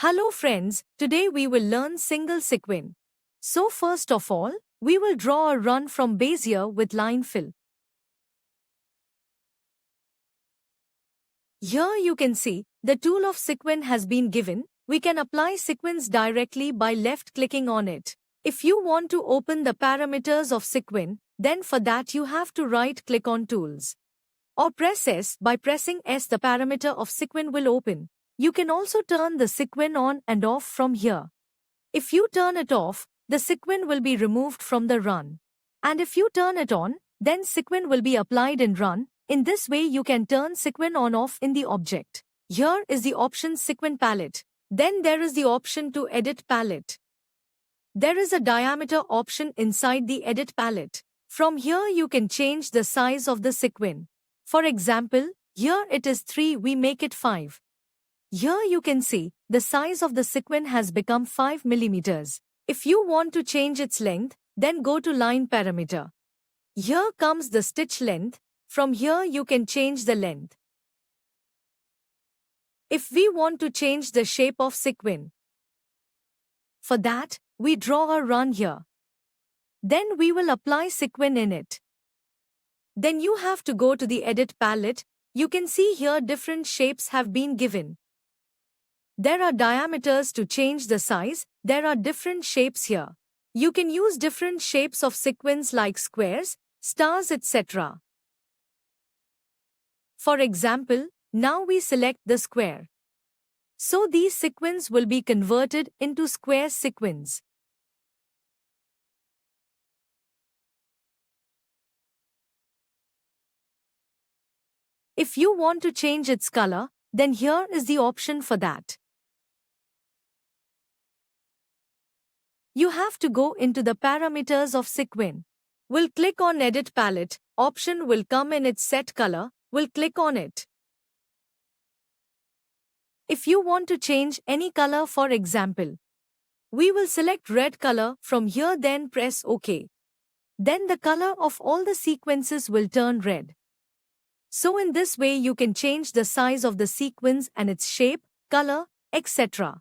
Hello friends, today we will learn single sequin. So first of all, we will draw a run from Bezier with line fill. Here you can see, the tool of sequin has been given. We can apply sequins directly by left-clicking on it. If you want to open the parameters of sequin, then for that you have to right-click on Tools. Or press S. By pressing S, the parameter of sequin will open. You can also turn the sequin on and off from here. If you turn it off, the sequin will be removed from the run. And if you turn it on, then sequin will be applied in run. In this way you can turn sequin on-off in the object. Here is the option sequin palette. Then there is the option to edit palette. There is a diameter option inside the edit palette. From here you can change the size of the sequin. For example, here it is 3, we make it 5. Here you can see, the size of the sequin has become 5 mm. If you want to change its length, then go to line parameter. Here comes the stitch length. From here you can change the length. If we want to change the shape of sequin, for that, we draw a run here. Then we will apply sequin in it. Then you have to go to the edit palette. You can see here different shapes have been given. There are diameters to change the size. There are different shapes here. You can use different shapes of sequins like squares, stars, etc. For example, now we select the square. So these sequins will be converted into square sequins. If you want to change its color, then here is the option for that. You have to go into the parameters of sequin. We'll click on Edit Palette. Option will come in its set color. We'll click on it. If you want to change any color, for example, we will select red color from here, then press OK. Then the color of all the sequences will turn red. So in this way you can change the size of the sequins and its shape, color, etc.